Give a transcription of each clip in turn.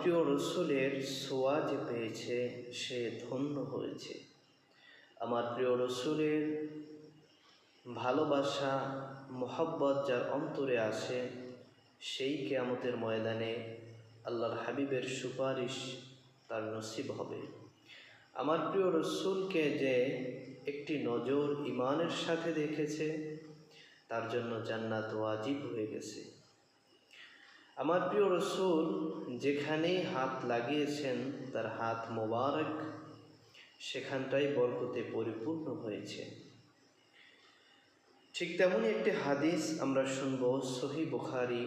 প্রিয় রসুলের ছোঁয়া যে পেয়েছে সে ধন্য হয়েছে। আমার প্রিয় রসুলের ভালোবাসা মোহাব্বত যার অন্তরে আসে সেই কিয়ামতের ময়দানে আল্লাহর হাবিবের সুপারিশ তার নসিব হবে। আমার প্রিয় রসুলকে যে একটি নজর ঈমানের সাথে দেখেছে তার জন্য জান্নাত ওয়াজিব হয়ে গেছে। আমার প্রিয় রসুল যেখানেই হাত লাগিয়েছেন তার হাত মোবারক সেখানটাই বরকতে পরিপূর্ণ হয়েছে। ঠিক তেমনই একটি হাদিস আমরা শুনব, সহিহ বুখারী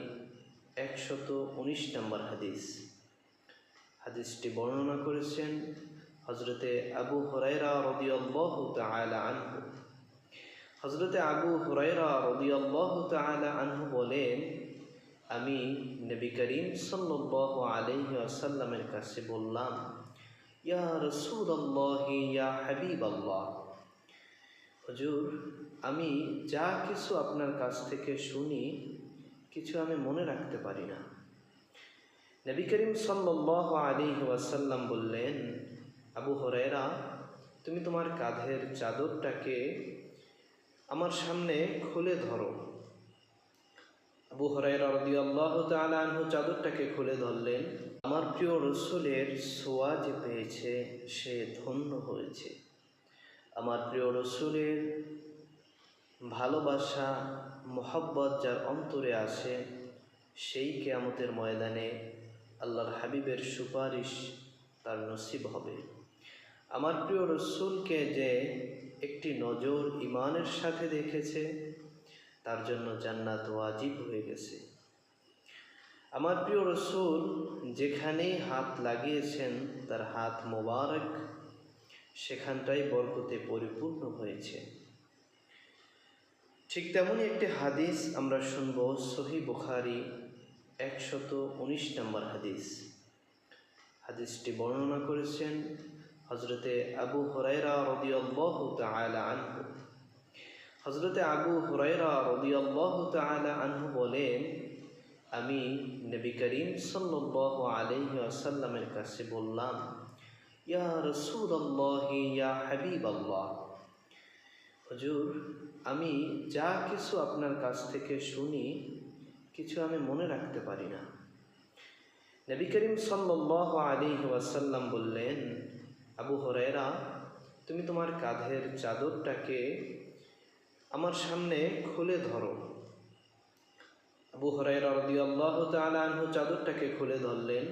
119 নম্বর হাদিস। হাদিসটি বর্ণনা করেছেন হযরতে আবু হুরায়রা রাদিয়াল্লাহু তাআলা আনহু। হযরতে আবু হুরায়রা রাদিয়াল্লাহু তাআলা আনহু বলেন, আমি নবী করিম সাল্লাল্লাহু আলাইহি ওয়াসাল্লামের কাছে বললাম, ইয়া রাসূলুল্লাহ ইয়া হাবিবাল্লাহ, হুজুর আমি যা কিছু আপনার কাছ থেকে শুনি কিছু আমি মনে রাখতে পারি না। নবী করিম সাল্লাল্লাহু আলাইহি ওয়াসাল্লাম বললেন, আবু হুরায়রা তুমি তোমার কাঁধের চাদরটাকে আমার সামনে খুলে ধরো। আবু হুরায়রা রাদিয়াল্লাহু তাআলা আনহু চাদরটাকে খুলে ধরলেন। আমার প্রিয় রসুলের ছোঁয়া যে পেয়েছে সে ধন্য হয়েছে। আমার প্রিয় রসুলের ভালোবাসা মোহাব্বত যার অন্তরে আসে সেই কিয়ামতের ময়দানে আল্লাহর হাবিবের সুপারিশ তার নসিব হবে। আমার প্রিয় রসুলকে যে একটি নজর ঈমানের সাথে দেখেছে তার জন্য জান্নাত ওয়াজিব হয়ে গেছে। আমার প্রিয় রসুল যেখানেই হাত লাগিয়েছেন তার হাত মোবারক সেখানটাই বরকতে পরিপূর্ণ হয়েছে। ঠিক তেমনই একটি হাদিস আমরা শুনব, সহিহ বুখারী 119 নম্বর হাদিস। হাদিসটি বর্ণনা করেছেন হযরতে আবু হুরায়রা রাদিয়াল্লাহু তাআলা আনহু। হযরতে আবু হুরায়রা রাদিয়াল্লাহু তাআলা আনহু বলেন, আমি নবী করিম সাল্লাল্লাহু আলাইহি ওয়াসাল্লামের কাছে বললাম, ইয়া রাসূলুল্লাহ ইয়া হাবিবাল্লাহ, হুজুর আমি যা কিছু আপনার কাছ থেকে শুনি কিছু আমি মনে রাখতে পারি না। নবী করিম সাল্লাল্লাহু আলাইহি ওয়াসাল্লাম বললেন, আবু হুরায়রা তুমি তোমার কাঁধের চাদরটাকে আমার সামনে খুলে ধরো। আবু হুরায়রা রাদিয়াল্লাহু তাআলা আনহু চাদরটাকে খুলে ধরলেন।